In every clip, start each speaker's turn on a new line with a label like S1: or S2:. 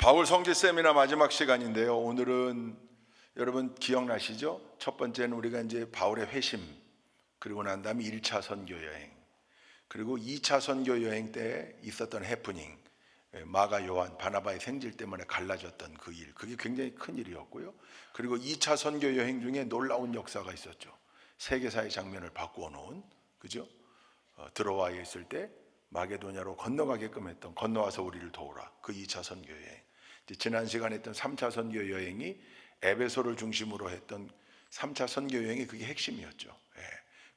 S1: 바울 성지 세미나 마지막 시간인데요. 오늘은 여러분 기억나시죠? 첫 번째는 우리가 이제 바울의 회심, 그리고 난 다음에 1차 선교 여행, 그리고 2차 선교 여행 때 있었던 해프닝, 마가 요한 바나바의 생질 때문에 갈라졌던 그 일, 그게 굉장히 큰 일이었고요. 그리고 2차 선교 여행 중에 놀라운 역사가 있었죠. 세계사의 장면을 바꾸어 놓은, 그죠? 드로아에 있을 때 마게도냐로 건너가게끔 했던, 건너와서 우리를 도우라, 그 2차 선교 여행. 지난 시간에 했던 3차 선교 여행이 에베소를 중심으로 했던 3차 선교 여행이 그게 핵심이었죠.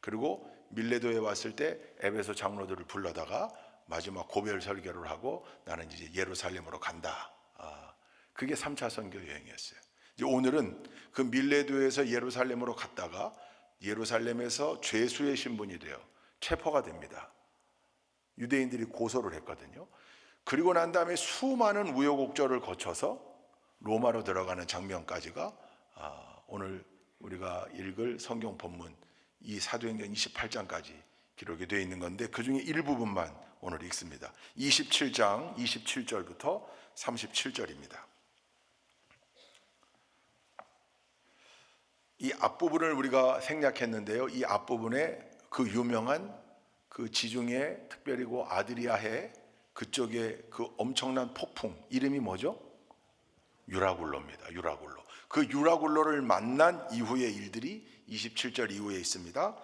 S1: 그리고 밀레도에 왔을 때 에베소 장로들을 불러다가 마지막 고별 설교를 하고 나는 이제 예루살렘으로 간다. 그게 3차 선교 여행이었어요. 이제 오늘은 그 밀레도에서 예루살렘으로 갔다가 예루살렘에서 죄수의 신분이 돼요. 체포가 됩니다. 유대인들이 고소를 했거든요. 그리고 난 다음에 수많은 우여곡절을 거쳐서 로마로 들어가는 장면까지가 오늘 우리가 읽을 성경 본문 이 사도행전 28장까지 기록이 되어 있는 건데, 그 중에 일부분만 오늘 읽습니다. 27장 27절부터 37절입니다. 이 앞부분을 우리가 생략했는데요. 이 앞부분에 그 유명한 그 지중해, 특별히 그 아드리아해 그쪽에 그 엄청난 폭풍, 이름이 뭐죠? 유라굴로입니다. 유라굴로. 그 유라굴로를 만난 이후의 일들이 27절 이후에 있습니다.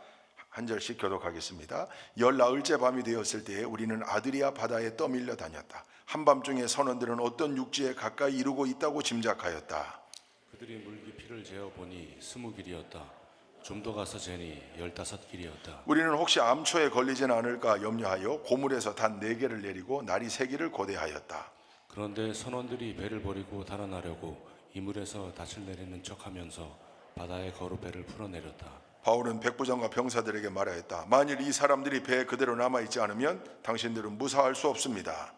S1: 한 절씩 교독하겠습니다. 열나흘째 밤이 되었을 때에 우리는 아드리아 바다에 떠밀려 다녔다. 한밤중에 선원들은 어떤 육지에 가까이 이르고 있다고 짐작하였다.
S2: 그들이 물 깊이를 재어보니 20길이었다. 좀 더 가서 재니 15길이었다.
S1: 우리는 혹시 암초에 걸리지는 않을까 염려하여 고물에서 단 4개를 내리고 날이 3기를 고대하였다.
S2: 그런데 선원들이 배를 버리고 달아나려고 이물에서 닻을 내리는 척하면서 바다에 거루배를 풀어내렸다.
S1: 바울은 백부장과 병사들에게 말하였다. 만일 이 사람들이 배에 그대로 남아있지 않으면 당신들은 무사할 수 없습니다.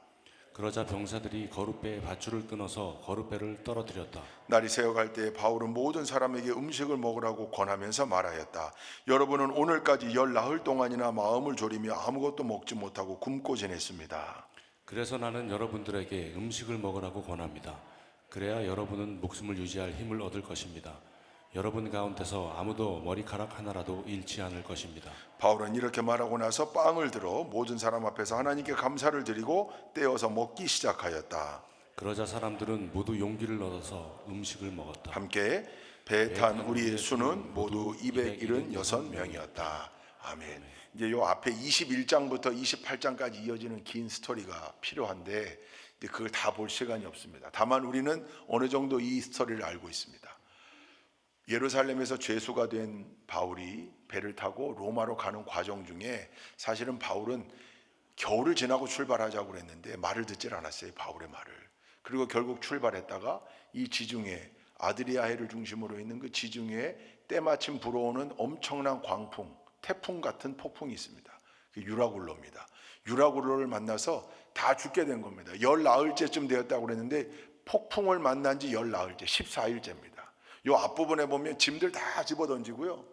S2: 그러자 병사들이 거룻배의 밧줄을 끊어서 거룻배를 떨어뜨렸다.
S1: 날이 새어갈 때에 바울은 모든 사람에게 음식을 먹으라고 권하면서 말하였다. 여러분은 오늘까지 10나흘 동안이나 마음을 졸이며 아무것도 먹지 못하고 굶고 지냈습니다.
S2: 그래서 나는 여러분들에게 음식을 먹으라고 권합니다. 그래야 여러분은 목숨을 유지할 힘을 얻을 것입니다. 여러분 가운데서 아무도 머리카락 하나라도 잃지 않을 것입니다.
S1: 바울은 이렇게 말하고 나서 빵을 들어 모든 사람 앞에서 하나님께 감사를 드리고 떼어서 먹기 시작하였다.
S2: 그러자 사람들은 모두 용기를 얻어서 음식을 먹었다.
S1: 함께 배 탄 우리의 수는 모두 276명이었다. 아멘. 이제 요 앞에 21장부터 28장까지 이어지는 긴 스토리가 필요한데 그걸 다 볼 시간이 없습니다. 다만 우리는 어느 정도 이 스토리를 알고 있습니다. 예루살렘에서 죄수가 된 바울이 배를 타고 로마로 가는 과정 중에 사실은 바울은 겨울을 지나고 출발하자고 그랬는데 말을 듣질 않았어요. 바울의 말을. 그리고 결국 출발했다가 이 지중해 아드리아해를 중심으로 있는 그 지중해에 때마침 불어오는 엄청난 광풍, 태풍 같은 폭풍이 있습니다. 그 유라굴로입니다. 유라굴로를 만나서 다 죽게 된 겁니다. 10나흘째쯤 되었다고 그랬는데 폭풍을 만난 지 10나흘째, 14일째입니다. 요 앞부분에 보면 짐들 다 집어던지고요.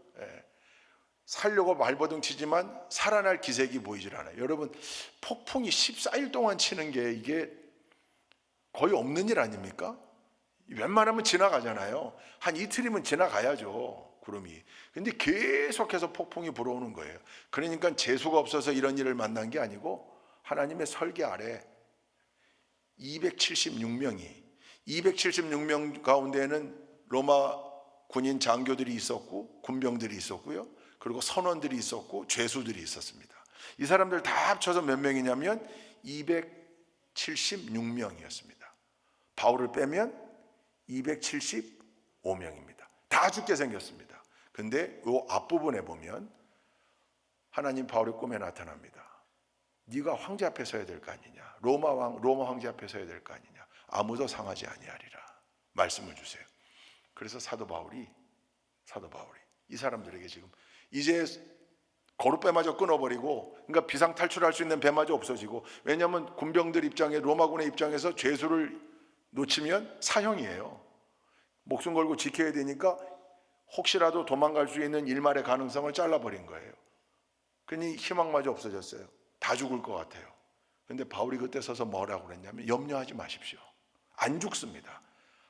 S1: 살려고 발버둥 치지만 살아날 기색이 보이질 않아요. 여러분, 폭풍이 14일 동안 치는 게 이게 거의 없는 일 아닙니까? 웬만하면 지나가잖아요. 한 이틀이면 지나가야죠, 구름이. 근데 계속해서 폭풍이 불어오는 거예요. 그러니까 재수가 없어서 이런 일을 만난 게 아니고 하나님의 설계 아래 276명 가운데에는 로마 군인 장교들이 있었고 군병들이 있었고요. 그리고 선원들이 있었고 죄수들이 있었습니다. 이 사람들 다 합쳐서 몇 명이냐면 276명이었습니다. 바울을 빼면 275명입니다. 다 죽게 생겼습니다. 근데 이 앞부분에 보면 하나님 바울의 꿈에 나타납니다. 네가 황제 앞에 서야 될 거 아니냐. 로마 황제 앞에 서야 될 거 아니냐. 아무도 상하지 아니하리라. 말씀을 주세요. 그래서 사도 바울이 이 사람들에게 지금 이제 거룻배마저 끊어버리고, 그러니까 비상 탈출할 수 있는 배마저 없어지고, 왜냐하면 군병들 입장에, 로마군의 입장에서 죄수를 놓치면 사형이에요. 목숨 걸고 지켜야 되니까 혹시라도 도망갈 수 있는 일말의 가능성을 잘라버린 거예요. 그러니 희망마저 없어졌어요. 다 죽을 것 같아요. 그런데 바울이 그때 서서 뭐라고 그랬냐면 염려하지 마십시오. 안 죽습니다.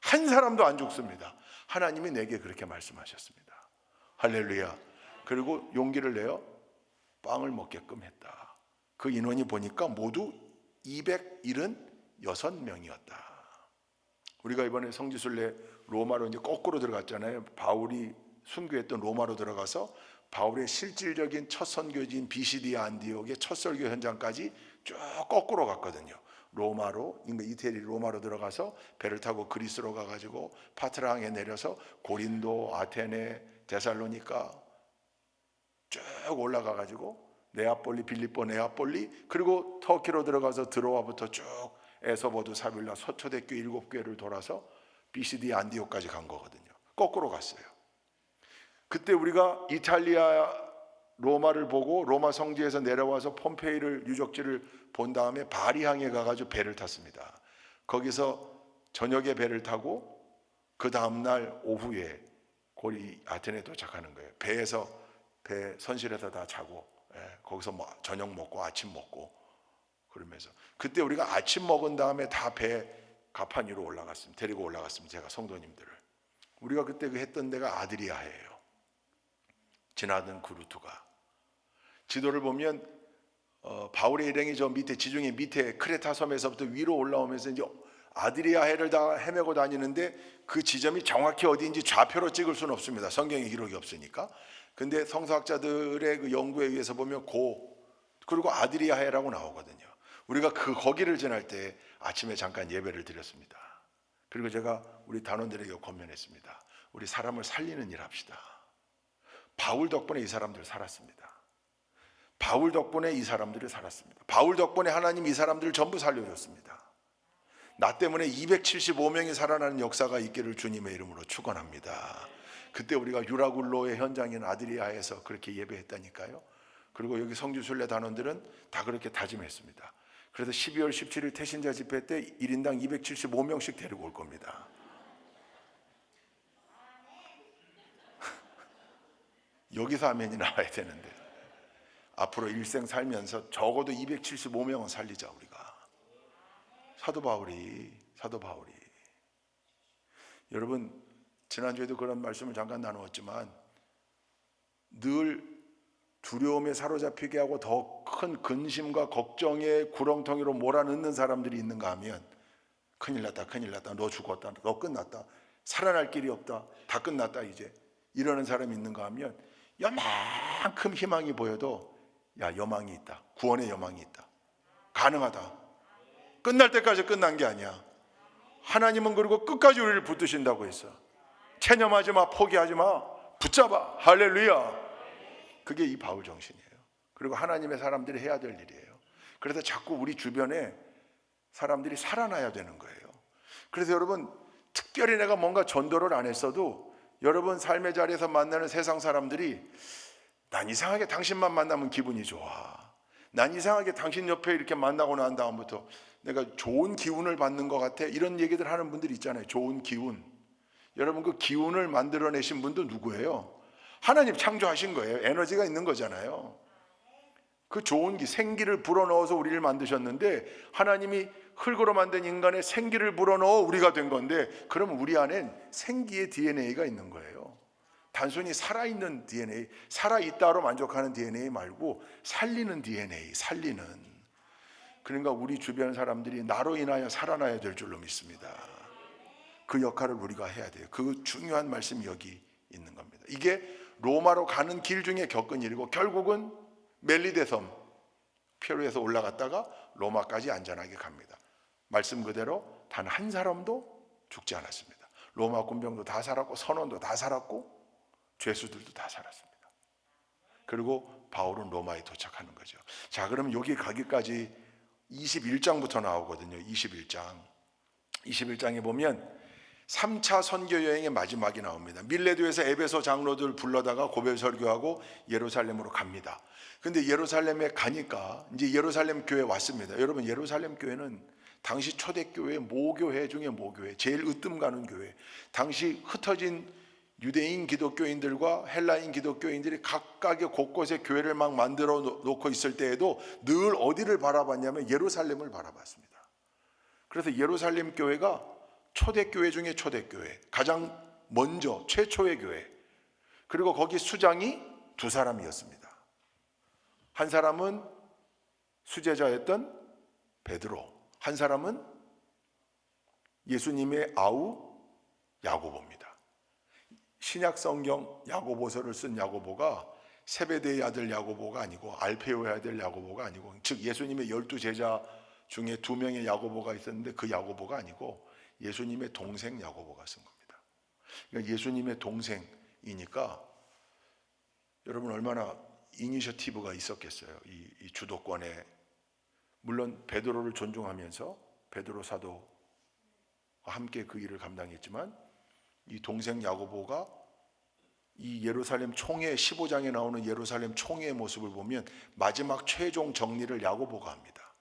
S1: 한 사람도 안 죽습니다. 하나님이 내게 그렇게 말씀하셨습니다. 할렐루야. 그리고 용기를 내어 빵을 먹게끔 했다. 그 인원이 보니까 모두 276명이었다. 우리가 이번에 성지순례 로마로 이제 거꾸로 들어갔잖아요. 바울이 순교했던 로마로 들어가서 바울의 실질적인 첫 선교지인 비시디아 안디옥의 첫 설교 현장까지 쭉 거꾸로 갔거든요. 로마로, 이태리 로마로 들어가서 배를 타고 그리스로 가가지고 파트라항에 내려서 고린도, 아테네, 데살로니가 쭉 올라가가지고 네아폴리, 빌립보, 네아폴리, 그리고 터키로 들어가서 드로아부터 쭉 에서보드, 사빌라, 서초대교 7교회를 돌아서 비시디 안디옥까지 간 거거든요. 거꾸로 갔어요. 그때 우리가 이탈리아 로마를 보고 로마 성지에서 내려와서 폼페이를 유적지를 본 다음에 바리 향해 가가지고 배를 탔습니다. 거기서 저녁에 배를 타고 그 다음날 오후에 고리 아테네에 도착하는 거예요. 배 선실에서 다 자고, 거기서 뭐 저녁 먹고 아침 먹고 그러면서, 그때 우리가 아침 먹은 다음에 다 배 가판 위로 올라갔습니다. 데리고 올라갔습니다. 제가 성도님들을. 우리가 그때 그 했던 데가 아드리아해요. 지나던 그 루트가. 지도를 보면 바울의 일행이 저 밑에 지중해 밑에 크레타 섬에서부터 위로 올라오면서 이제 아드리아해를 다 헤매고 다니는데 그 지점이 정확히 어디인지 좌표로 찍을 수는 없습니다. 성경에 기록이 없으니까. 근데 성서학자들의 그 연구에 의해서 보면 그리고 아드리아해라고 나오거든요. 우리가 거기를 지날 때 아침에 잠깐 예배를 드렸습니다. 그리고 제가 우리 단원들에게 권면했습니다. 우리 사람을 살리는 일 합시다. 바울 덕분에 이 사람들 살았습니다. 바울 덕분에 이 사람들이 살았습니다. 바울 덕분에 하나님 이 사람들을 전부 살려줬습니다. 나 때문에 275명이 살아나는 역사가 있기를 주님의 이름으로 축원합니다. 그때 우리가 유라굴로의 현장인 아드리아에서 그렇게 예배했다니까요. 그리고 여기 성지순례 단원들은 다 그렇게 다짐했습니다. 그래서 12월 17일 태신자 집회 때 1인당 275명씩 데리고 올 겁니다. 여기서 아멘이 나와야 되는데 앞으로 일생 살면서 적어도 275명은 살리자 우리가. 사도 바울이 여러분, 지난주에도 그런 말씀을 잠깐 나누었지만 늘 두려움에 사로잡히게 하고 더 큰 근심과 걱정의 구렁텅이로 몰아넣는 사람들이 있는가 하면 큰일 났다, 너 죽었다, 너 끝났다, 살아날 길이 없다, 다 끝났다 이제, 이러는 사람이 있는가 하면 요만큼 희망이 보여도 여망이 있다, 구원의 여망이 있다, 가능하다, 끝날 때까지 끝난 게 아니야. 하나님은 그리고 끝까지 우리를 붙드신다고 했어. 체념하지 마, 포기하지 마, 붙잡아. 할렐루야. 그게 이 바울 정신이에요. 그리고 하나님의 사람들이 해야 될 일이에요. 그래서 자꾸 우리 주변에 사람들이 살아나야 되는 거예요. 그래서 여러분, 특별히 내가 뭔가 전도를 안 했어도 여러분 삶의 자리에서 만나는 세상 사람들이 난 이상하게 당신만 만나면 기분이 좋아, 난 이상하게 당신 옆에 이렇게 만나고 난 다음부터 내가 좋은 기운을 받는 것 같아, 이런 얘기들 하는 분들이 있잖아요. 좋은 기운. 여러분, 그 기운을 만들어내신 분도 누구예요? 하나님 창조하신 거예요. 에너지가 있는 거잖아요. 그 좋은 생기를 불어넣어서 우리를 만드셨는데, 하나님이 흙으로 만든 인간의 생기를 불어넣어 우리가 된 건데, 그러면 우리 안엔 생기의 DNA가 있는 거예요. 단순히 살아있는 DNA, 살아있다로 만족하는 DNA 말고 살리는 DNA, 살리는. 그러니까 우리 주변 사람들이 나로 인하여 살아나야 될 줄로 믿습니다. 그 역할을 우리가 해야 돼요. 그 중요한 말씀이 여기 있는 겁니다. 이게 로마로 가는 길 중에 겪은 일이고, 결국은 멜리데 섬 페루에서 올라갔다가 로마까지 안전하게 갑니다. 말씀 그대로 단 한 사람도 죽지 않았습니다. 로마 군병도 다 살았고, 선원도 다 살았고, 죄수들도 다 살았습니다. 그리고 바울은 로마에 도착하는 거죠. 자, 그러면 여기 가기까지 21장부터 나오거든요. 21장에 보면 3차 선교 여행의 마지막이 나옵니다. 밀레도에서 에베소 장로들 불러다가 고별 설교하고 예루살렘으로 갑니다. 근데 예루살렘에 가니까 이제 예루살렘 교회 왔습니다. 여러분, 예루살렘 교회는 당시 초대교회 모교회 중에 모교회, 제일 으뜸 가는 교회. 당시 흩어진 유대인 기독교인들과 헬라인 기독교인들이 각각의 곳곳에 교회를 막 만들어 놓고 있을 때에도 늘 어디를 바라봤냐면 예루살렘을 바라봤습니다. 그래서 예루살렘 교회가 초대교회 중에 초대교회, 가장 먼저 최초의 교회. 그리고 거기 수장이 두 사람이었습니다. 한 사람은 수제자였던 베드로, 한 사람은 예수님의 아우 야고보입니다. 신약 성경 야고보서를 쓴 야고보가 세베대의 아들 야고보가 아니고 알페오의 아들 야고보가 아니고, 즉 예수님의 12제자 중에 2명의 야고보가 있었는데 그 야고보가 아니고 예수님의 동생 야고보가 쓴 겁니다. 그러니까 예수님의 동생이니까 여러분 얼마나 이니셔티브가 있었겠어요. 이 주도권에. 물론 베드로를 존중하면서 베드로 사도와 함께 그 일을 감당했지만 이 동생 야고보가 이 예루살렘 총회 15장에 나오는 예루살렘 총회의 모습을 보면 마지막 최종 정리를 야고보가 합니다.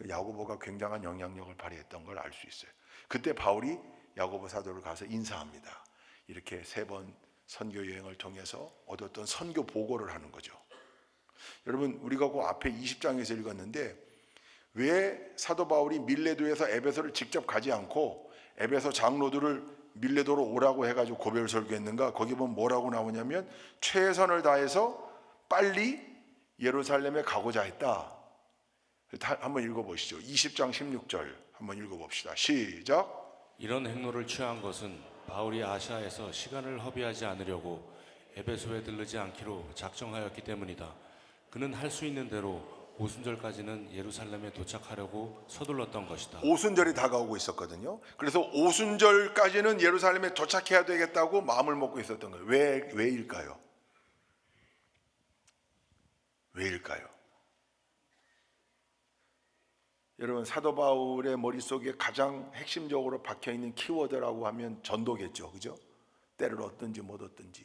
S1: 야고보가 굉장한 영향력을 발휘했던 걸 알 수 있어요. 그때 바울이 야고보 사도를 가서 인사합니다. 이렇게 3번 선교 여행을 통해서 얻었던 선교 보고를 하는 거죠. 여러분 우리가 그 앞에 20장에서 읽었는데 왜 사도 바울이 밀레도에서 에베소를 직접 가지 않고 에베소 장로들을 밀레도로 오라고 해가지고 고별 설교했는가? 거기 보면 뭐라고 나오냐면 최선을 다해서 빨리 예루살렘에 가고자 했다. 한번 읽어보시죠. 20장 16절 한번 읽어봅시다. 시작.
S2: 이런 행로를 취한 것은 바울이 아시아에서 시간을 허비하지 않으려고 에베소에 들르지 않기로 작정하였기 때문이다. 그는 할 수 있는 대로 오순절까지는 예루살렘에 도착하려고 서둘렀던 것이다.
S1: 오순절이 다가오고 있었거든요. 그래서 오순절까지는 예루살렘에 도착해야 되겠다고 마음을 먹고 있었던 거예요. 왜일까요? 왜일까요? 여러분 사도 바울의 머릿속에 가장 핵심적으로 박혀있는 키워드라고 하면 전도겠죠. 그죠? 때를 얻든지 못 얻든지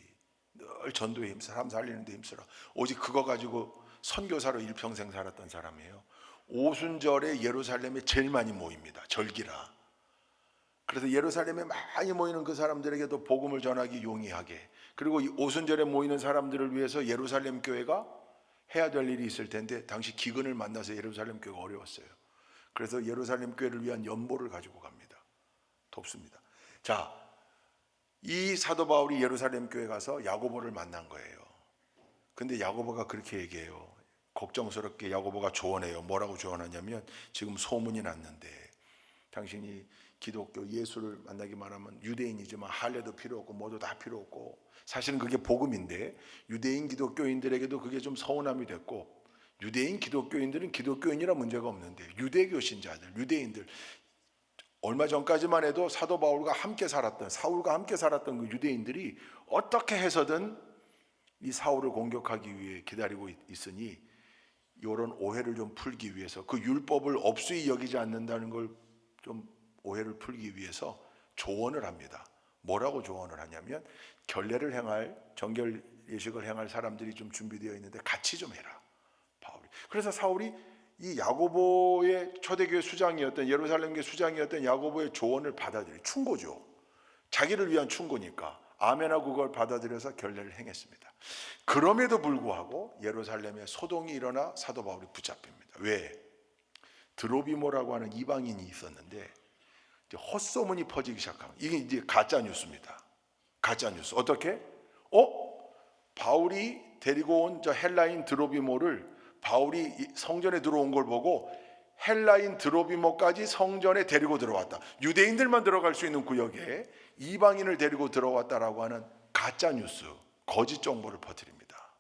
S1: 늘 전도에 힘써, 사람 살리는 데 힘써라. 오직 그거 가지고 선교사로 일평생 살았던 사람이에요. 오순절에 예루살렘에 제일 많이 모입니다. 절기라. 그래서 예루살렘에 많이 모이는 그 사람들에게도 복음을 전하기 용이하게, 그리고 이 오순절에 모이는 사람들을 위해서 예루살렘 교회가 해야 될 일이 있을 텐데 당시 기근을 만나서 예루살렘 교회가 어려웠어요. 그래서 예루살렘 교회를 위한 연보를 가지고 갑니다. 돕습니다. 자, 이 사도 바울이 예루살렘 교회 가서 야고보를 만난 거예요. 근데 야고보가 그렇게 얘기해요. 걱정스럽게 야고보가 조언해요. 뭐라고 조언하냐면 지금 소문이 났는데 당신이 기독교 예수를 만나기만 하면 유대인이지만 할례도 필요 없고 뭐도 다 필요 없고, 사실은 그게 복음인데 유대인 기독교인들에게도 그게 좀 서운함이 됐고, 유대인 기독교인들은 기독교인이라 문제가 없는데 유대교 신자들, 유대인들, 얼마 전까지만 해도 사도 바울과 함께 살았던, 사울과 함께 살았던 그 유대인들이 어떻게 해서든 이 사울을 공격하기 위해 기다리고 있으니 이런 오해를 좀 풀기 위해서, 그 율법을 업수히 여기지 않는다는 걸 좀 오해를 풀기 위해서 조언을 합니다. 뭐라고 조언을 하냐면 결례를 행할, 정결 예식을 행할 사람들이 좀 준비되어 있는데 같이 좀 해라, 바울이. 그래서 사울이 이 야고보의 초대교회 수장이었던, 예루살렘 교회 수장이었던 야고보의 조언을 받아들여, 충고죠. 자기를 위한 충고니까 아멘하고 그걸 받아들여서 결례를 행했습니다. 그럼에도 불구하고 예루살렘에 소동이 일어나 사도 바울이 붙잡힙니다. 왜? 드로비모라고 하는 이방인이 있었는데 이제 헛소문이 퍼지기 시작한, 이게 이제 가짜 뉴스입니다. 가짜 뉴스. 어떻게? 바울이 데리고 온 저 헬라인 드로비모를, 바울이 성전에 들어온 걸 보고 헬라인 드로비모까지 성전에 데리고 들어왔다. 유대인들만 들어갈 수 있는 구역에 이방인을 데리고 들어왔다라고 하는 가짜 뉴스, 거짓 정보를 퍼뜨립니다.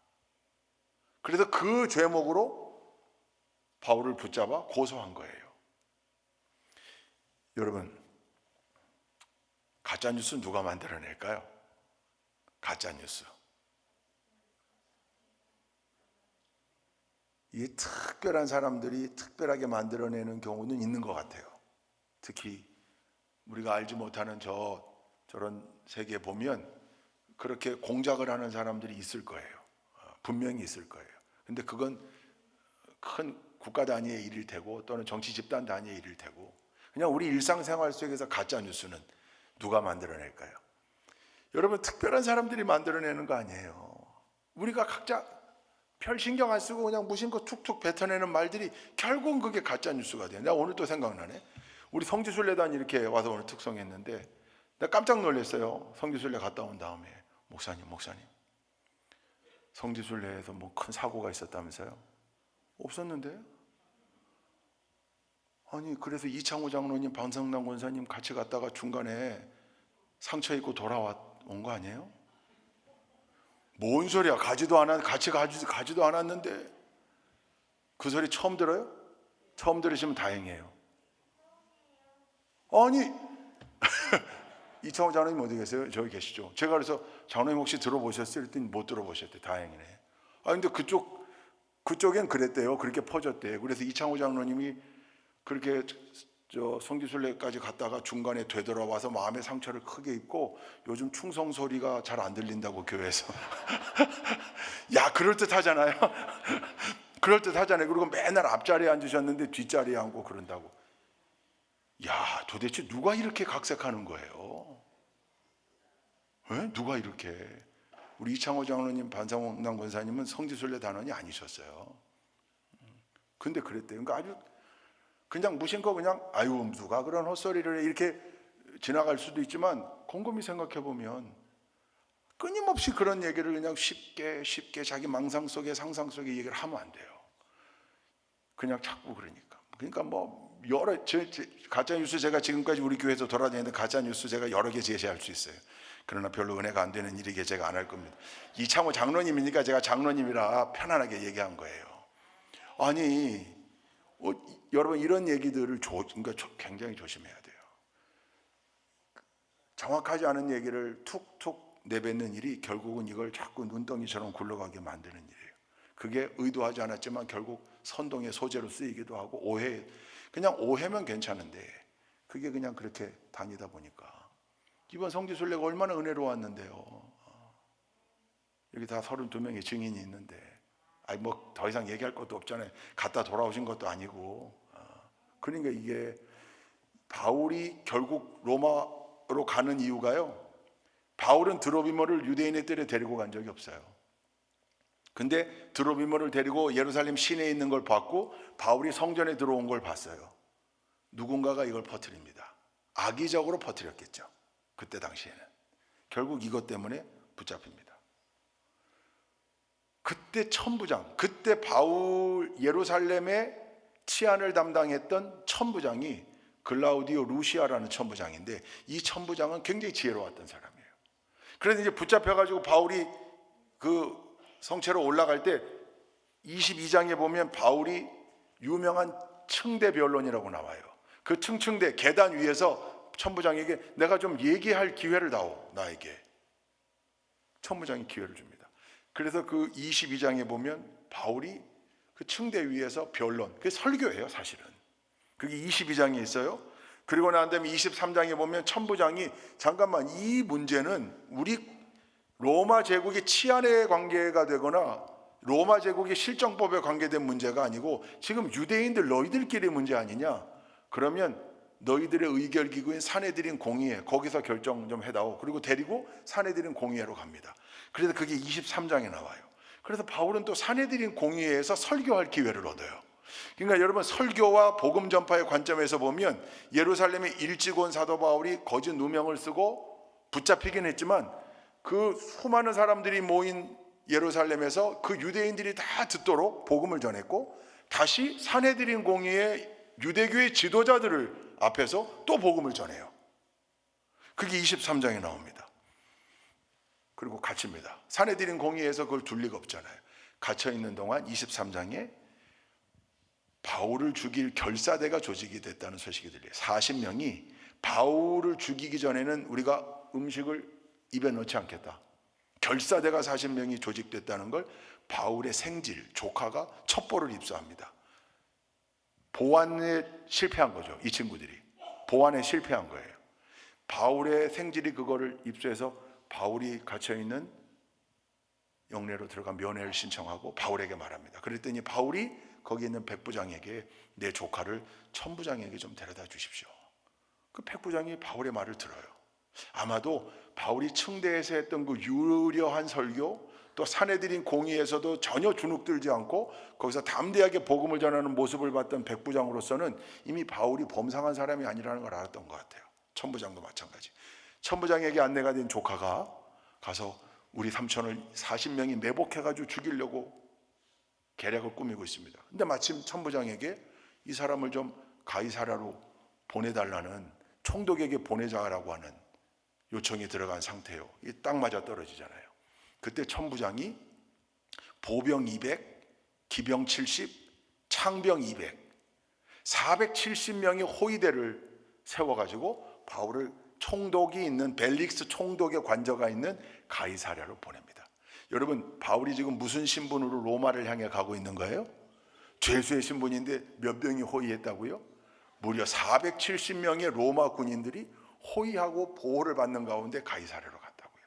S1: 그래서 그 죄목으로 바울을 붙잡아 고소한 거예요. 여러분, 가짜 뉴스 누가 만들어낼까요? 가짜 뉴스. 이 특별한 사람들이 특별하게 만들어내는 경우는 있는 것 같아요. 특히 우리가 알지 못하는 저런 세계에 보면 그렇게 공작을 하는 사람들이 있을 거예요. 분명히 있을 거예요. 근데 그건 큰 국가 단위의 일일 테고 또는 정치 집단 단위의 일일 테고, 그냥 우리 일상생활 속에서 가짜 뉴스는 누가 만들어낼까요? 여러분, 특별한 사람들이 만들어내는 거 아니에요. 우리가 각자 별 신경 안 쓰고 그냥 무심코 툭툭 뱉어내는 말들이 결국은 그게 가짜 뉴스가 돼요. 내가 오늘 또 생각나네. 우리 성지순례단 이렇게 와서 오늘 특송했는데 나 깜짝 놀랐어요. 성지순례 갔다 온 다음에 목사님 성지순례에서 뭐 큰 사고가 있었다면서요? 없었는데? 아니 그래서 이창호 장로님, 방성남 권사님 같이 갔다가 중간에 상처 입고 돌아온 거 아니에요? 뭔 소리야? 같이 가지도 않았는데. 그 소리 처음 들어요? 처음 들으시면 다행이에요. 아니 이창호 장로님 어디 계세요? 저기 계시죠? 제가 그래서 장로님 혹시 들어보셨어요? 그랬더니 못 들어보셨대. 다행이네. 근데 그쪽엔 그랬대요. 그렇게 퍼졌대요. 그래서 이창호 장로님이 그렇게 성지순례까지 갔다가 중간에 되돌아와서 마음의 상처를 크게 입고 요즘 충성 소리가 잘 안 들린다고 교회에서. 야, 그럴듯하잖아요. 그럴듯하잖아요. 그리고 맨날 앞자리에 앉으셨는데 뒷자리에 앉고 그런다고. 야, 도대체 누가 이렇게 각색하는 거예요? 에? 누가 이렇게? 우리 이창호 장로님, 반상남 권사님은 성지순례 단원이 아니셨어요. 근데 그랬대요. 그러니까 아주 그냥 무심코 그냥 아유 누가 그런 헛소리를 해 이렇게 지나갈 수도 있지만 곰곰이 생각해 보면 끊임없이 그런 얘기를 그냥 쉽게 자기 망상 속에 상상 속에 얘기를 하면 안 돼요. 그냥 자꾸 그러니까 뭐 여러 가짜 뉴스 제가 지금까지 우리 교회에서 돌아다니는데 가짜 뉴스 제가 여러 개 제시할 수 있어요. 그러나 별로 은혜가 안 되는 일이기에 제가 안 할 겁니다. 이창호 장로님이니까 제가 장로님이라 편안하게 얘기한 거예요. 아니 여러분 이런 얘기들을 그러니까 굉장히 조심해야 돼요. 정확하지 않은 얘기를 툭툭 내뱉는 일이 결국은 이걸 자꾸 눈덩이처럼 굴러가게 만드는 일이에요. 그게 의도하지 않았지만 결국 선동의 소재로 쓰이기도 하고 그냥 오해면 괜찮은데 그게 그냥 그렇게 다니다 보니까 이번 성지순례가 얼마나 은혜로웠는데요. 여기 다 32명의 증인이 있는데 뭐 더 이상 얘기할 것도 없잖아요. 갔다 돌아오신 것도 아니고. 그러니까 이게 바울이 결국 로마로 가는 이유가요. 바울은 드로비모를 유대인의 뜰에 데리고 간 적이 없어요. 근데 드로비모를 데리고 예루살렘 시내에 있는 걸 봤고 바울이 성전에 들어온 걸 봤어요. 누군가가 이걸 퍼뜨립니다. 악의적으로 퍼뜨렸겠죠. 그때 당시에는. 결국 이것 때문에 붙잡힙니다. 그때 천부장, 그때 바울 예루살렘의 치안을 담당했던 천부장이 글라우디오 루시아라는 천부장인데 이 천부장은 굉장히 지혜로웠던 사람이에요. 그래서 이제 붙잡혀가지고 바울이 그 성체로 올라갈 때 22장에 보면 바울이 유명한 층대 변론이라고 나와요. 그 층층대 계단 위에서 천부장에게 내가 좀 얘기할 기회를 다오 나에게. 천부장이 기회를 줍니다. 그래서 그 22장에 보면 바울이 그 층대 위에서 변론, 그게 설교예요 사실은. 그게 22장에 있어요. 그리고 난 다음에 23장에 보면 천부장이 잠깐만 이 문제는 우리 로마 제국의 치안의 관계가 되거나 로마 제국의 실정법에 관계된 문제가 아니고 지금 유대인들 너희들끼리 문제 아니냐. 그러면 너희들의 의결기구인 사내들인 공의회 거기서 결정 좀 해다오. 그리고 데리고 사내들인 공의회로 갑니다. 그래서 그게 23장에 나와요. 그래서 바울은 또 사내들인 공의회에서 설교할 기회를 얻어요. 그러니까 여러분 설교와 복음 전파의 관점에서 보면 예루살렘에 일찍 온 사도 바울이 거짓 누명을 쓰고 붙잡히긴 했지만 그 수많은 사람들이 모인 예루살렘에서 그 유대인들이 다 듣도록 복음을 전했고 다시 사내들인 공의회 유대교의 지도자들을 앞에서 또 복음을 전해요. 그게 23장에 나옵니다. 그리고 갇힙니다. 사내들인 공의회에서 그걸 둘 리가 없잖아요. 갇혀있는 동안 23장에 바울을 죽일 결사대가 조직이 됐다는 소식이 들려요. 40명이 바울을 죽이기 전에는 우리가 음식을 입에 넣지 않겠다. 결사대가 40명이 조직됐다는 걸 바울의 생질, 조카가 첩보를 입수합니다. 보안에 실패한 거죠. 이 친구들이 보안에 실패한 거예요. 바울의 생질이 그거를 입수해서 바울이 갇혀있는 영내로 들어가 면회를 신청하고 바울에게 말합니다. 그랬더니 바울이 거기 있는 백부장에게 내 조카를 천부장에게 좀 데려다 주십시오. 그 백부장이 바울의 말을 들어요. 아마도 바울이 층대에서 했던 그 유려한 설교 또 사내들인 공의에서도 전혀 주눅들지 않고 거기서 담대하게 복음을 전하는 모습을 봤던 백부장으로서는 이미 바울이 범상한 사람이 아니라는 걸 알았던 것 같아요. 천부장도 마찬가지. 천부장에게 안내가 된 조카가 가서 우리 삼촌을 40명이 매복해가지고 죽이려고 계략을 꾸미고 있습니다. 근데 마침 천부장에게 이 사람을 좀 가이사랴로 보내달라는, 총독에게 보내자라고 하는 요청이 들어간 상태예요. 이 딱 맞아 떨어지잖아요. 그때 천부장이 보병 200, 기병 70, 창병 200, 470명의 호위대를 세워가지고 바울을 총독이 있는 벨릭스 총독의 관저가 있는 가이사랴로 보냅니다. 여러분, 바울이 지금 무슨 신분으로 로마를 향해 가고 있는 거예요? 죄수의 신분인데 몇 명이 호위했다고요? 무려 470명의 로마 군인들이 호위하고 보호를 받는 가운데 가이사랴로 갔다고요.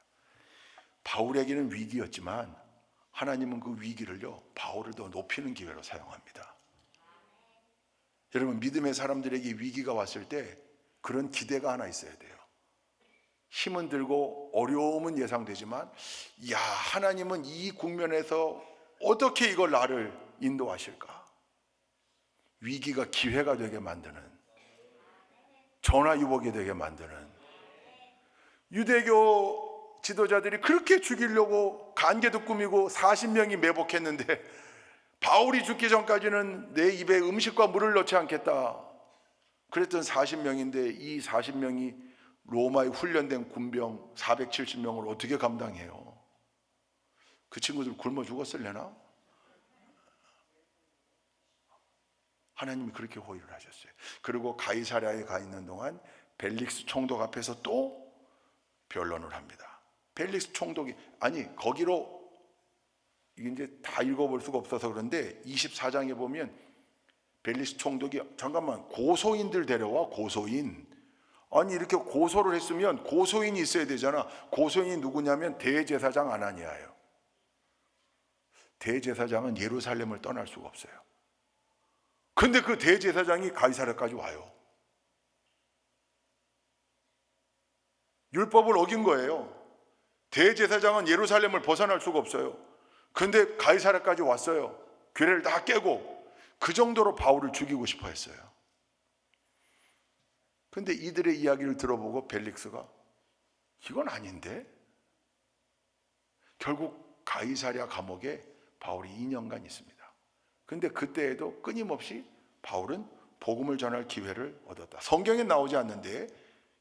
S1: 바울에게는 위기였지만 하나님은 그 위기를요, 바울을 더 높이는 기회로 사용합니다. 여러분, 믿음의 사람들에게 위기가 왔을 때 그런 기대가 하나 있어야 돼요. 힘은 들고 어려움은 예상되지만, 야, 하나님은 이 국면에서 어떻게 이걸 나를 인도하실까? 위기가 기회가 되게 만드는, 전화유복이 되게 만드는, 유대교 지도자들이 그렇게 죽이려고 간계도 꾸미고 40명이 매복했는데 바울이 죽기 전까지는 내 입에 음식과 물을 넣지 않겠다 그랬던 40명인데 이 40명이 로마에 훈련된 군병 470명을 어떻게 감당해요? 그 친구들 굶어 죽었을려나? 하나님이 그렇게 호의를 하셨어요. 그리고 가이사랴에 가 있는 동안 벨릭스 총독 앞에서 또 변론을 합니다. 벨릭스 총독이, 아니 거기로 이게 이제 다 읽어볼 수가 없어서 그런데 24장에 보면 벨릭스 총독이 잠깐만, 고소인들 데려와, 고소인. 아니 이렇게 고소를 했으면 고소인이 있어야 되잖아. 고소인이 누구냐면 대제사장 아나니아예요. 대제사장은 예루살렘을 떠날 수가 없어요. 근데 그 대제사장이 가이사랴까지 와요. 율법을 어긴 거예요. 대제사장은 예루살렘을 벗어날 수가 없어요. 근데 가이사랴까지 왔어요. 규례를 다 깨고. 그 정도로 바울을 죽이고 싶어 했어요. 근데 이들의 이야기를 들어보고 벨릭스가 이건 아닌데? 결국 가이사랴 감옥에 바울이 2년간 있습니다. 근데 그때에도 끊임없이 바울은 복음을 전할 기회를 얻었다. 성경에 나오지 않는데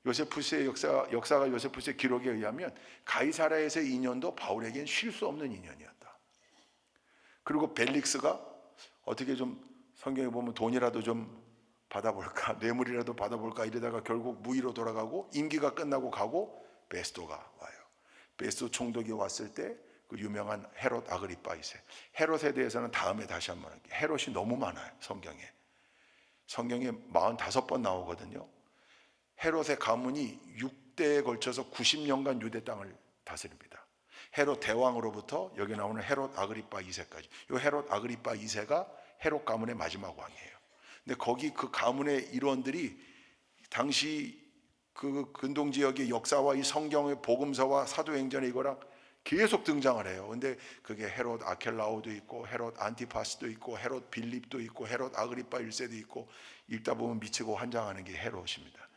S1: 요세푸스의 역사가 요세푸스의 기록에 의하면 가이사랴에서의 2년도 바울에겐 쉴 수 없는 2년이었다. 그리고 벨릭스가 어떻게 좀 성경에 보면 돈이라도 좀 받아볼까, 뇌물이라도 받아볼까 이러다가 결국 무의로 돌아가고 임기가 끝나고 가고 베스도가 와요. 베스도 총독이 왔을 때 그 유명한 헤롯 아그리파 2세. 헤롯에 대해서는 다음에 다시 한번 할게요. 헤롯이 너무 많아요. 성경에 45번 나오거든요. 헤롯의 가문이 6대에 걸쳐서 90년간 유대 땅을 다스립니다. 헤롯 대왕으로부터 여기 나오는 헤롯 아그리파 2세까지. 이 헤롯 아그리파 2세가 헤롯 가문의 마지막 왕이에요. 근데 거기 그 가문의 일원들이 당시 그 근동 지역의 역사와 이 성경의 복음서와 사도행전의 이거랑 계속 등장을 해요. 근데 그게 헤롯 아켈라오도 있고 헤롯 안티파스도 있고 헤롯 빌립도 있고 헤롯 아그리파 1세도 있고 읽다 보면 미치고 환장하는 게 헤롯입니다.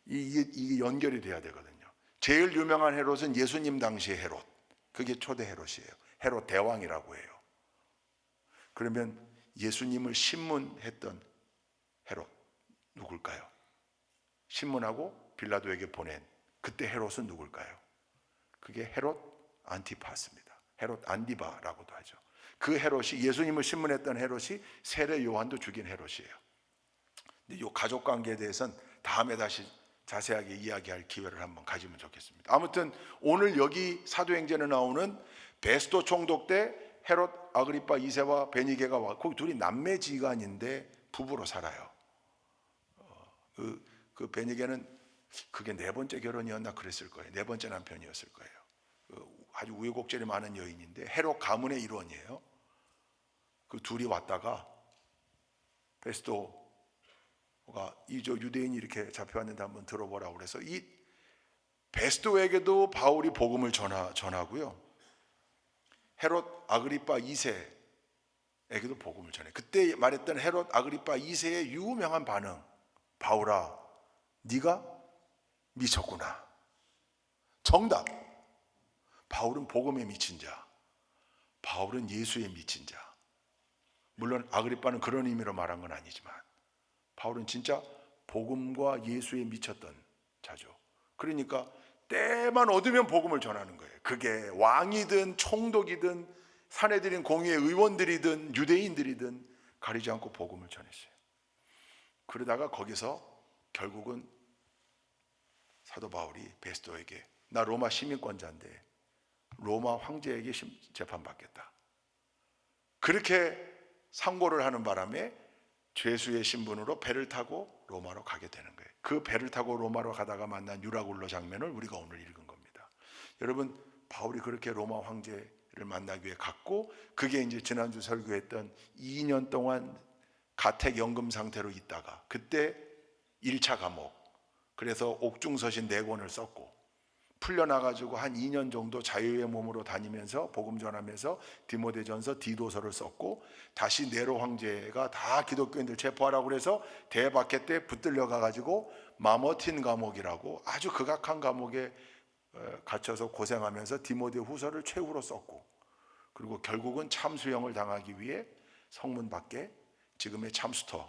S1: 이게 연결이 돼야 되거든요. 제일 유명한 헤롯은 예수님 당시의 헤롯. 그게 초대 헤롯이에요. 헤롯 대왕이라고 해요. 그러면 예수님을 신문했던 헤롯 누굴까요? 신문하고 빌라도에게 보낸 그때 헤롯은 누굴까요? 그게 헤롯 안티파스입니다. 헤롯 안디바라고도 하죠. 그 헤롯이, 예수님을 신문했던 헤롯이 세례 요한도 죽인 헤롯이에요. 근데 이 가족 관계에 대해서는 다음에 다시 자세하게 이야기할 기회를 한번 가지면 좋겠습니다. 아무튼 오늘 여기 사도행전에 나오는 베스도 총독 때 헤롯 아그리파 2세와 베니게가 와, 거기 둘이 남매지간인데 부부로 살아요. 그 베니게는 그게 4번째 결혼이었나 그랬을 거예요. 4번째 남편이었을 거예요. 아주 우여곡절이 많은 여인인데 헤롯 가문의 일원이에요. 그 둘이 왔다가 베스도가 저 유대인이 이렇게 잡혀왔는데 한번 들어보라고 그래서 이 베스도에게도 바울이 복음을 전하고요. 헤롯 아그리파 2세에게도 복음을 전해. 그때 말했던 헤롯 아그리파 2세의 유명한 반응, 바울아, 네가 미쳤구나. 정답. 바울은 복음에 미친 자, 바울은 예수에 미친 자. 물론 아그리파는 그런 의미로 말한 건 아니지만 바울은 진짜 복음과 예수에 미쳤던 자죠. 그러니까 때만 얻으면 복음을 전하는 거예요. 그게 왕이든 총독이든 사내들인 공의회 의원들이든 유대인들이든 가리지 않고 복음을 전했어요. 그러다가 거기서 결국은 사도 바울이 베스도에게 나 로마 시민권자인데 로마 황제에게 재판받겠다. 그렇게 상고를 하는 바람에 죄수의 신분으로 배를 타고 로마로 가게 되는 거예요. 그 배를 타고 로마로 가다가 만난 유라굴로 장면을 우리가 오늘 읽은 겁니다. 여러분, 바울이 그렇게 로마 황제를 만나기 위해 갔고, 그게 이제 지난주 설교했던 2년 동안 가택연금 상태로 있다가 그때 1차 감옥, 그래서 옥중서신 4권을 썼고 풀려나가지고 한 2년 정도 자유의 몸으로 다니면서 복음 전하면서 디모데전서, 디도서를 썼고, 다시 네로 황제가 다 기독교인들 체포하라고 그래서 대박해 때 붙들려 가가지고 마머틴 감옥이라고 아주 극악한 감옥에 갇혀서 고생하면서 디모데 후서를 최후로 썼고, 그리고 결국은 참수형을 당하기 위해 성문 밖에 지금의 참수터,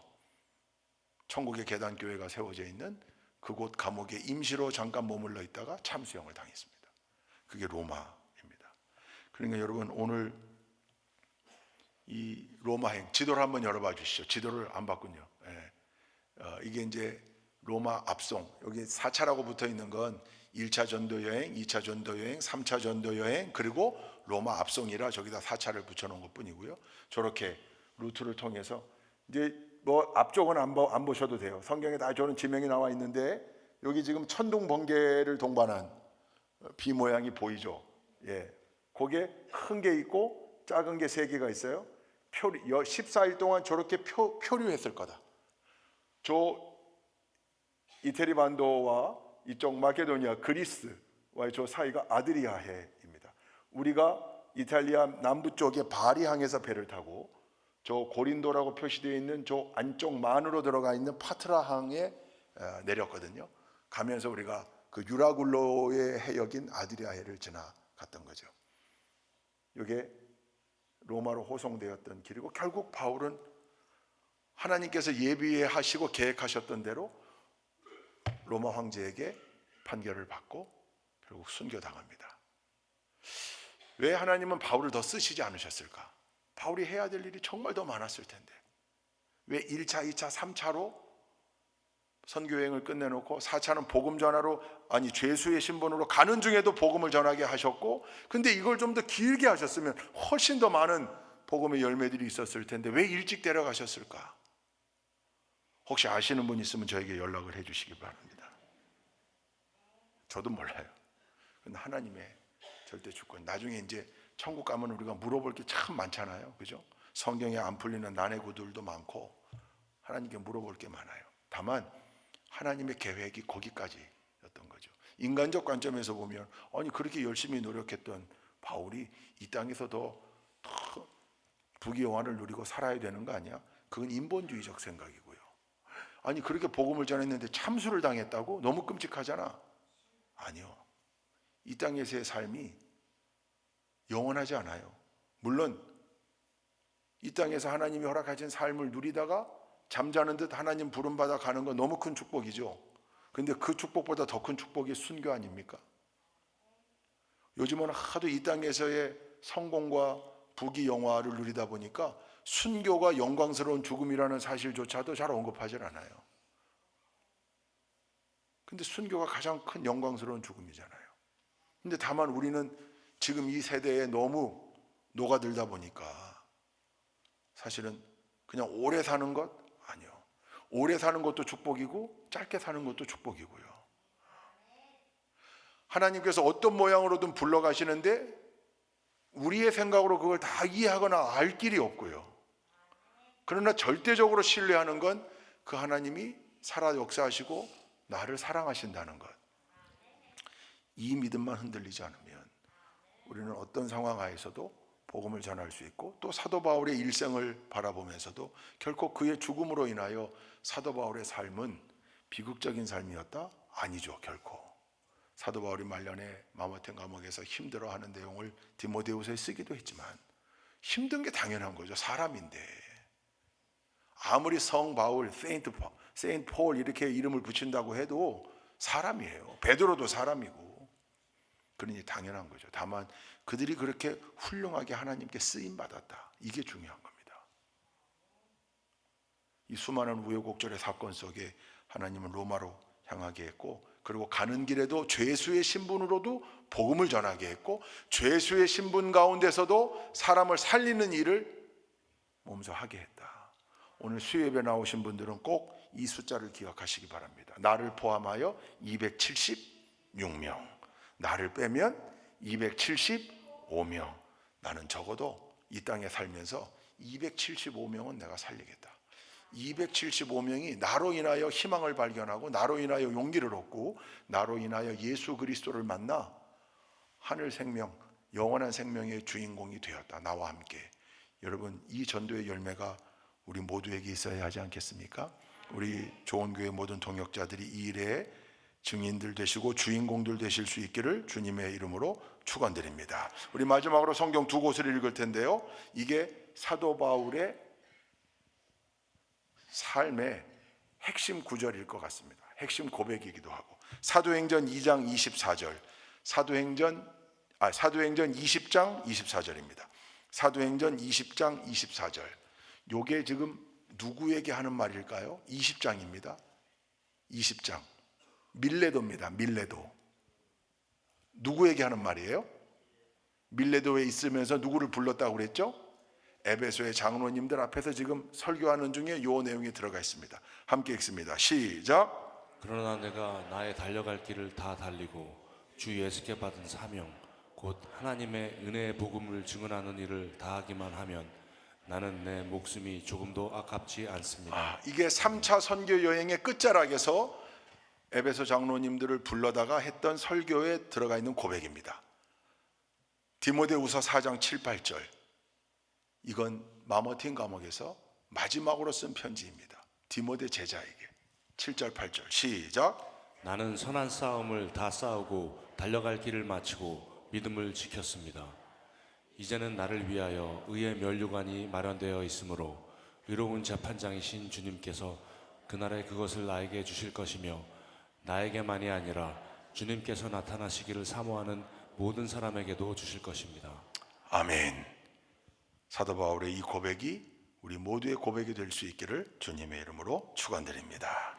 S1: 천국의 계단교회가 세워져 있는 그곳 감옥에 임시로 잠깐 머물러 있다가 참수형을 당했습니다. 그게 로마입니다. 그러니까 여러분, 오늘 이 로마행 지도를 한번 열어봐 주시죠. 지도를 안 봤군요. 이게 이제 로마 앞송, 여기 4차라고 붙어 있는 건 1차 전도 여행, 2차 전도 여행, 3차 전도 여행, 그리고 로마 앞송이라 저기다 4차를 붙여놓은 것 뿐이고요. 저렇게 루트를 통해서 이제 뭐 앞쪽은 안 보셔도 돼요. 성경에 다 저런 지명이 나와 있는데 여기 지금 천둥 번개를 동반한 비 모양이 보이죠. 예, 거기에 큰 게 있고 작은 게 3개가 있어요. 14일 동안 저렇게 표류했을 거다. 저 이태리 반도와 이쪽 마케도니아 그리스와의 저 사이가 아드리아해입니다. 우리가 이탈리아 남부 쪽에 바리 항에서 배를 타고 저 고린도라고 표시되어 있는 저 안쪽 만으로 들어가 있는 파트라 항에 내렸거든요. 가면서 우리가 그 유라굴로의 해역인 아드리아해를 지나갔던 거죠. 이게 로마로 호송되었던 길이고, 결국 바울은 하나님께서 예비하시고 계획하셨던 대로 로마 황제에게 판결을 받고 결국 순교당합니다. 왜 하나님은 바울을 더 쓰시지 않으셨을까? 바울이 해야 될 일이 정말 더 많았을 텐데 왜 1차, 2차, 3차로 선교여행을 끝내놓고 4차는 복음 전하러, 아니 죄수의 신분으로 가는 중에도 복음을 전하게 하셨고, 근데 이걸 좀 더 길게 하셨으면 훨씬 더 많은 복음의 열매들이 있었을 텐데 왜 일찍 데려가셨을까? 혹시 아시는 분 있으면 저에게 연락을 해 주시기 바랍니다. 저도 몰라요. 근데 하나님의 절대 주권. 나중에 이제 천국 가면 우리가 물어볼 게 참 많잖아요. 그죠? 성경에 안 풀리는 난해구들도 많고 하나님께 물어볼 게 많아요. 다만 하나님의 계획이 거기까지였던 거죠. 인간적 관점에서 보면 아니 그렇게 열심히 노력했던 바울이 이 땅에서 더 부귀영화를 누리고 살아야 되는 거 아니야? 그건 인본주의적 생각이고요. 아니 그렇게 복음을 전했는데 참수를 당했다고? 너무 끔찍하잖아. 아니요. 이 땅에서의 삶이 영원하지 않아요. 물론 이 땅에서 하나님이 허락하신 삶을 누리다가 잠자는 듯 하나님 부름받아 가는 건 너무 큰 축복이죠. 근데 그 축복보다 더 큰 축복이 순교 아닙니까? 요즘은 하도 이 땅에서의 성공과 부귀영화를 누리다 보니까 순교가 영광스러운 죽음이라는 사실조차도 잘 언급하지 않아요. 근데 순교가 가장 큰 영광스러운 죽음이잖아요. 근데 다만 우리는 지금 이 세대에 너무 녹아들다 보니까 사실은 그냥 오래 사는 것? 아니요. 오래 사는 것도 축복이고 짧게 사는 것도 축복이고요. 하나님께서 어떤 모양으로든 불러가시는데 우리의 생각으로 그걸 다 이해하거나 알 길이 없고요. 그러나 절대적으로 신뢰하는 건 그 하나님이 살아 역사하시고 나를 사랑하신다는 것. 이 믿음만 흔들리지 않으면 우리는 어떤 상황 하에서도 복음을 전할 수 있고, 또 사도 바울의 일생을 바라보면서도 결코 그의 죽음으로 인하여 사도 바울의 삶은 비극적인 삶이었다? 아니죠. 결코. 사도 바울이 말년에 마모텐 감옥에서 힘들어하는 내용을 디모데후서에 쓰기도 했지만 힘든 게 당연한 거죠. 사람인데. 아무리 성 바울, 세인트 폴 이렇게 이름을 붙인다고 해도 사람이에요. 베드로도 사람이고. 그러니 당연한 거죠. 다만 그들이 그렇게 훌륭하게 하나님께 쓰임 받았다. 이게 중요한 겁니다. 이 수많은 우여곡절의 사건 속에 하나님은 로마로 향하게 했고, 그리고 가는 길에도 죄수의 신분으로도 복음을 전하게 했고, 죄수의 신분 가운데서도 사람을 살리는 일을 몸소 하게 했다. 오늘 수요예배 나오신 분들은 꼭 이 숫자를 기억하시기 바랍니다. 나를 포함하여 276명, 나를 빼면 275명. 나는 적어도 이 땅에 살면서 275명은 내가 살리겠다. 275명이 나로 인하여 희망을 발견하고, 나로 인하여 용기를 얻고, 나로 인하여 예수 그리스도를 만나 하늘 생명, 영원한 생명의 주인공이 되었다. 나와 함께. 여러분, 이 전도의 열매가 우리 모두에게 있어야 하지 않겠습니까? 우리 좋은 교회 모든 동역자들이 이 일에 증인들 되시고 주인공들 되실 수 있기를 주님의 이름으로 축원드립니다. 우리 마지막으로 성경 두 곳을 읽을 텐데요, 이게 사도 바울의 삶의 핵심 구절일 것 같습니다. 핵심 고백이기도 하고. 사도행전 2장 24절, 사도행전 20장 24절입니다. 사도행전 20장 24절. 요게 지금 누구에게 하는 말일까요? 20장입니다. 20장. 밀레도입니다. 밀레도. 누구에게 하는 말이에요? 밀레도에 있으면서 누구를 불렀다고 그랬죠? 에베소의 장로님들 앞에서 지금 설교하는 중에 요 내용이 들어가 있습니다. 함께 읽습니다. 시작.
S2: 그러나 내가 나의 달려갈 길을 다 달리고 주 예수께 받은 사명 곧 하나님의 은혜의 복음을 증언하는 일을 다하기만 하면 나는 내 목숨이 조금도 아깝지 않습니다.
S1: 이게 3차 선교 여행의 끝자락에서 에베소 장로님들을 불러다가 했던 설교에 들어가 있는 고백입니다. 디모데후서 4장 7, 8절. 이건 마모틴 감옥에서 마지막으로 쓴 편지입니다. 디모데 제자에게. 7절 8절 시작.
S2: 나는 선한 싸움을 다 싸우고 달려갈 길을 마치고 믿음을 지켰습니다. 이제는 나를 위하여 의의 면류관이 마련되어 있으므로 의로운 재판장이신 주님께서 그날에 그것을 나에게 주실 것이며 나에게만이 아니라 주님께서 나타나시기를 사모하는 모든 사람에게도 주실 것입니다.
S1: 아멘. 사도 바울의 이 고백이 우리 모두의 고백이 될 수 있기를 주님의 이름으로 축원드립니다.